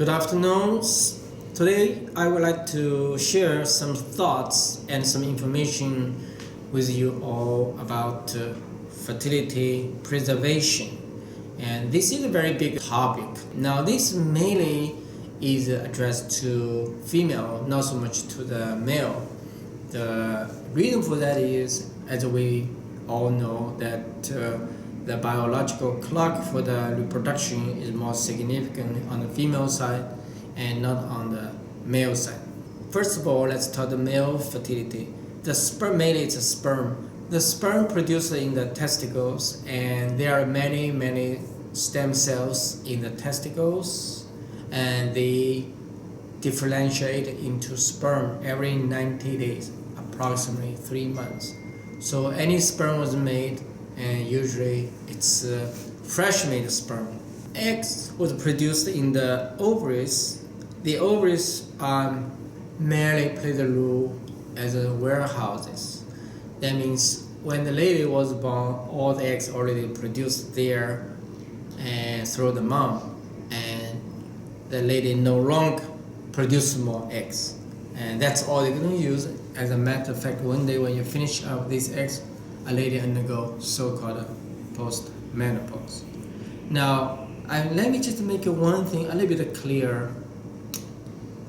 Good afternoon. Today I would like to share some thoughts and some information with you all about fertility preservation. And this is a very big topic. Now this mainly is addressed to female, not so much to the male. The reason for that is, as we all know, that the biological clock for the reproduction is more significant on the female side and not on the male side. First of all, let's talk the male fertility. The sperm, mainly it's a sperm. The sperm produced in the testicles, and there are many stem cells in the testicles, and they differentiate into sperm every 90 days, approximately 3 months. So any sperm was made, and usually it's fresh made sperm. Eggs was produced in the ovaries. The ovaries merely play the role as warehouses. That means when the lady was born, all the eggs already produced there and through the mom, and the lady no longer produce more eggs, and that's all they're going to use. As a matter of fact, one day when you finish up these eggs, a lady undergo so-called post-menopause. Now, let me just make one thing a little bit clear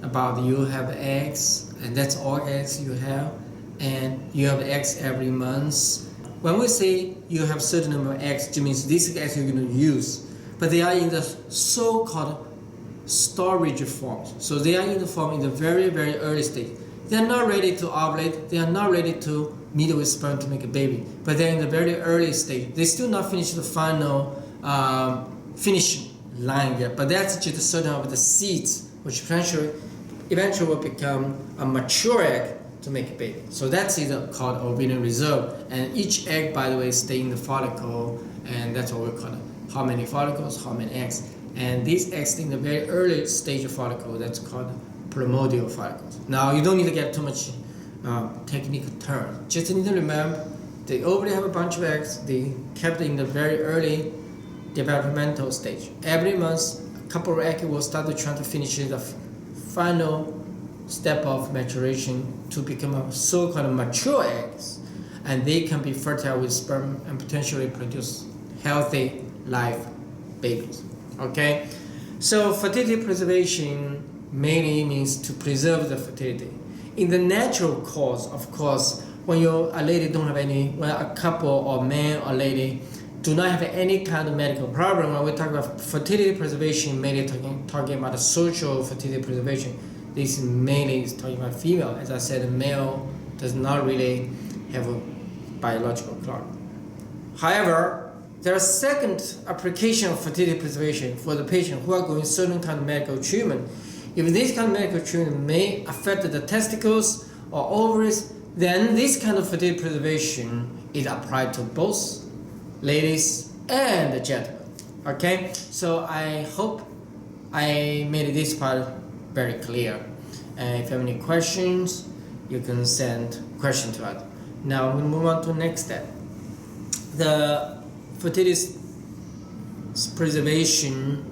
about you have eggs, and that's all eggs you have, and you have eggs every month. When we say you have certain number of eggs, it means these eggs you're going to use, but they are in the so-called storage forms. So they are in the form in the very early stage. They are not ready to ovulate. They are not ready to meet with sperm to make a baby, but they're in the very early stage. They still not finished the final finish line yet, but that's just certain of the seeds which eventually will become a mature egg to make a baby. So that's called ovarian reserve, and each egg, by the way, stay in the follicle, and that's what we call it. How many follicles, how many eggs, and these eggs in the very early stage of follicle, that's called primordial follicles. Now you don't need to get too much technical term. Just need to remember they already have a bunch of eggs. They kept in the very early developmental stage. Every month, a couple of eggs will start to try to finish the final step of maturation to become a so-called mature eggs, and they can be fertile with sperm and potentially produce healthy live babies. Okay, so fertility preservation mainly means to preserve the fertility. In the natural course, of course, when a lady don't have any, when a couple or man or lady do not have any kind of medical problem, when we talk about fertility preservation, mainly talking about the social fertility preservation, this mainly is talking about female. As I said, the male does not really have a biological clock. However, there are second application of fertility preservation for the patient who are going certain kind of medical treatment. If this kind of medical treatment may affect the testicles or ovaries, then this kind of fertility preservation is applied to both ladies and the gentlemen. Okay, so I hope I made this part very clear. And if you have any questions, you can send question to us. Now we move on to the next step. The fertility preservation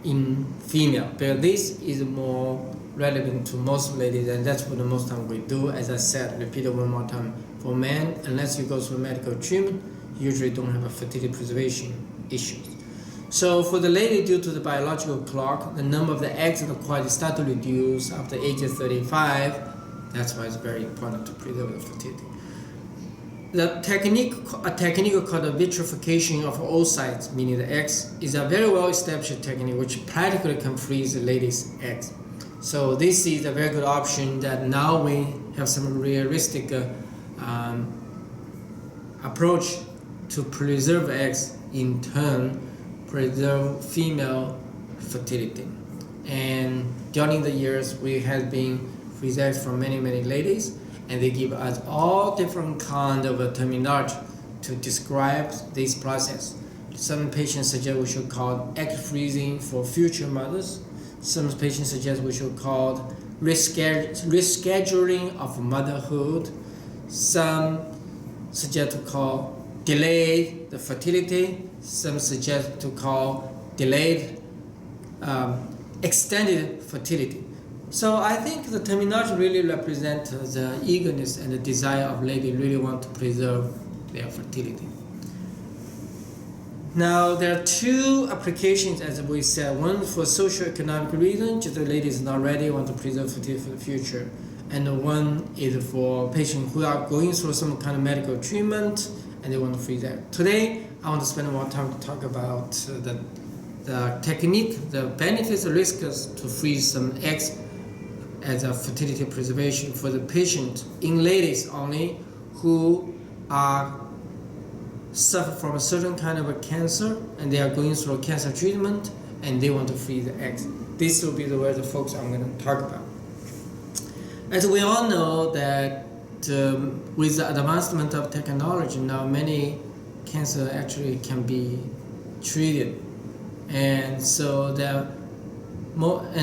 in female, but this is more relevant to most ladies, and that's what the most time we do. As I said, repeat it one more time. For men, unless you go through medical treatment, you usually don't have a fertility preservation issues. So for the lady, due to the biological clock, the number of the eggs in the quality start to reduce after age of 35. That's why it's very important to preserve the fertility. A technique called the vitrification of oocytes, meaning the eggs, is a very well established technique which practically can freeze the lady's eggs. So this is a very good option that now we have some realistic approach to preserve eggs, in turn preserve female fertility. And during the years, we have been freeze eggs from many ladies, and they give us all different kind of terminology to describe this process. Some patients suggest we should call egg freezing for future mothers. Some patients suggest we should call rescheduling of motherhood. Some suggest to call delayed the fertility. Some suggest to call delayed extended fertility. So I think the terminology really represents the eagerness and the desire of ladies really want to preserve their fertility. Now there are two applications, as we said. One for socio-economic reasons, just the ladies not ready, want to preserve fertility for the future, and one is for patients who are going through some kind of medical treatment and they want to freeze egg. Today I want to spend more time to talk about the technique, the benefits and risks to freeze some eggs as a fertility preservation for the patient in ladies only who are suffer from a certain kind of a cancer and they are going through a cancer treatment and they want to freeze the eggs. This will be the way the folks I'm going to talk about. As we all know that with the advancement of technology now, many cancer actually can be treated, and so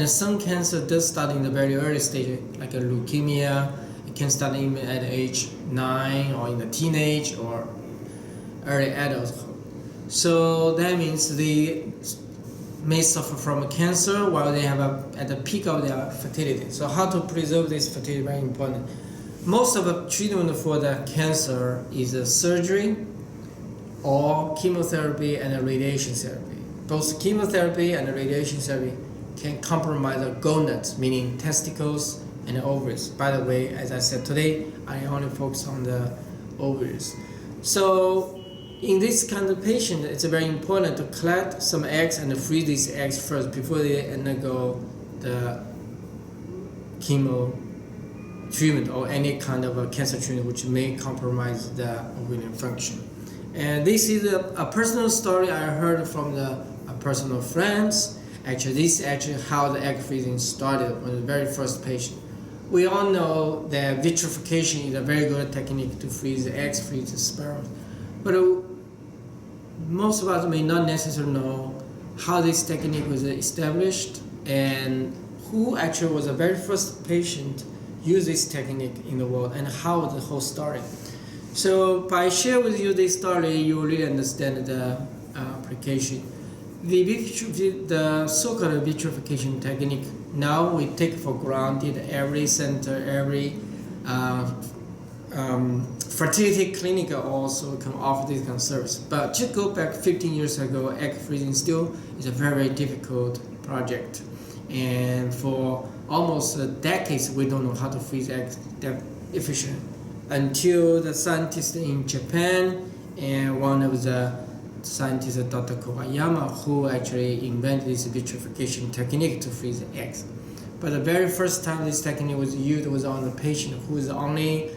some cancer does start in the very early stage, like a leukemia. It can start even at age 9 or in the teenage or early adulthood. So that means they may suffer from a cancer while they have at the peak of their fertility. So how to preserve this fertility is very important. Most of the treatment for the cancer is a surgery or chemotherapy and radiation therapy. Both chemotherapy and radiation therapy can compromise the gonads, meaning testicles and ovaries. By the way, as I said today, I only focus on the ovaries. So in this kind of patient, it's very important to collect some eggs and freeze these eggs first before they undergo the chemo treatment or any kind of a cancer treatment which may compromise the ovarian function. And this is a personal story I heard from a personal friends. Actually, this is actually how the egg freezing started on the very first patient. We all know that vitrification is a very good technique to freeze the eggs, freeze the sperm. But most of us may not necessarily know how this technique was established and who actually was the very first patient use this technique in the world and how the whole story. So by sharing with you this story, you will really understand the application. The so-called vitrification technique, now we take for granted every center, every fertility clinic also can offer this kind of service. But just go back 15 years ago, egg freezing still is a very, very difficult project. And for almost decades, we don't know how to freeze eggs that efficient. Until the scientists in Japan and one of the scientists, Dr. Kobayama, who actually invented this vitrification technique to freeze eggs. But the very first time this technique was used was on a patient who was only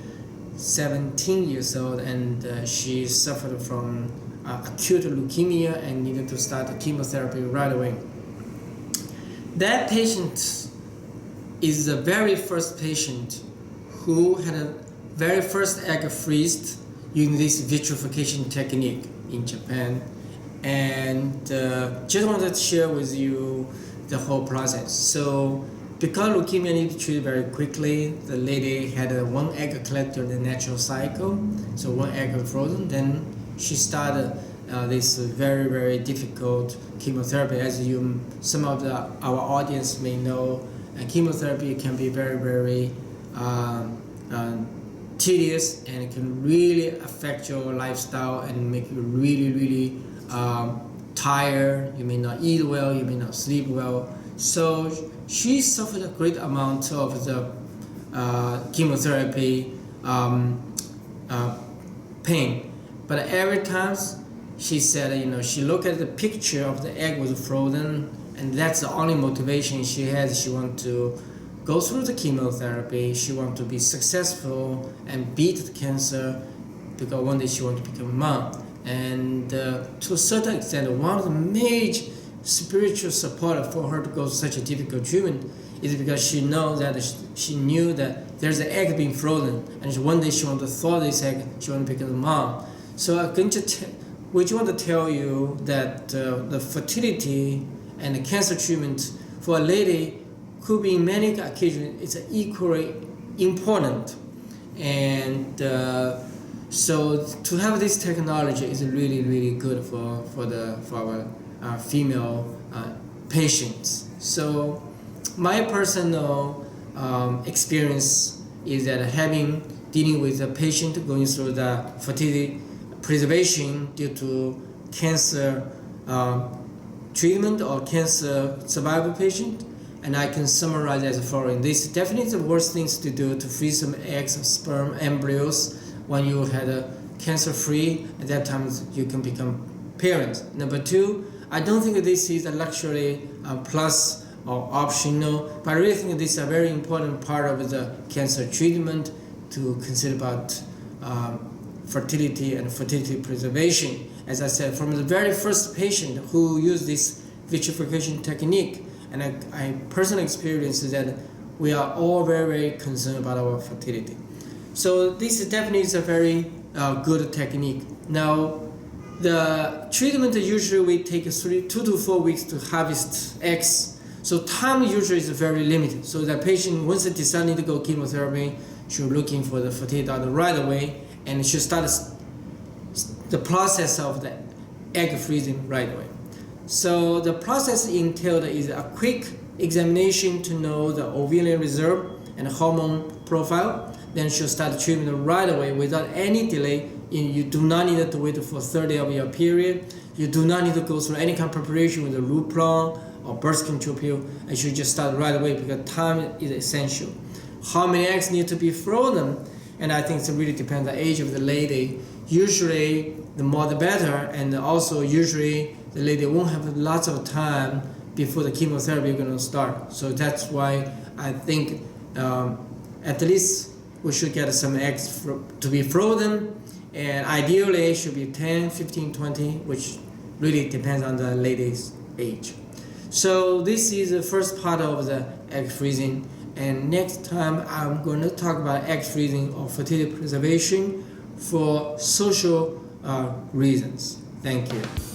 17 years old, and she suffered from acute leukemia and needed to start chemotherapy right away. That patient is the very first patient who had a very first egg freezed using this vitrification technique in Japan, and just wanted to share with you the whole process. So because leukemia needs to treat very quickly, the lady had one egg collected in the natural cycle, so one egg frozen. Then she started this very, very difficult chemotherapy. As some of our audience may know, chemotherapy can be very, very tedious, and it can really affect your lifestyle and make you really, really tired. You may not eat well, you may not sleep well. So she suffered a great amount of the chemotherapy pain. But every time she said, she looked at the picture of the egg was frozen, and that's the only motivation she has. She wants to go through the chemotherapy. She wants to be successful and beat the cancer, because one day she wants to become a mom. And to a certain extent, one of the major spiritual support for her to go through such a difficult treatment is because she knew that there's an egg being frozen, and one day she wants to thaw this egg. She wants to become a mom. So we just want to tell you that the fertility and the cancer treatment for a lady could be in many occasions, it's equally important. And so to have this technology is really, really good for our female patients. So my personal experience is that dealing with a patient going through the fertility preservation due to cancer treatment or cancer survival patient, and I can summarize as following. This is definitely the worst things to do, to freeze some eggs, sperm, embryos when you had a cancer free. At that time you can become parents. Number two, I don't think this is a luxury plus or optional, but I really think this is a very important part of the cancer treatment to consider about fertility and fertility preservation. As I said, from the very first patient who used this vitrification technique, and I personally experienced that we are all very, very concerned about our fertility. So this definitely is a very good technique. Now, the treatment usually we take 2 to 4 weeks to harvest eggs. So time usually is very limited. So the patient, once they decide to go chemotherapy, should looking for the fertility doctor right away, and should start the process of the egg freezing right away. So the process entailed is a quick examination to know the ovarian reserve and hormone profile. Then she'll start the treatment right away without any delay. You do not need to wait for 30 of your period. You do not need to go through any kind of preparation with a Lupron or birth control pill. And you just start right away because time is essential. How many eggs need to be frozen? And I think it really depends on the age of the lady. Usually, the more the better, and also usually the lady won't have lots of time before the chemotherapy is going to start. So that's why I think at least we should get some eggs to be frozen, and ideally it should be 10, 15, 20, which really depends on the lady's age. So this is the first part of the egg freezing, and next time I'm going to talk about egg freezing or fertility preservation for social reasons. Thank you.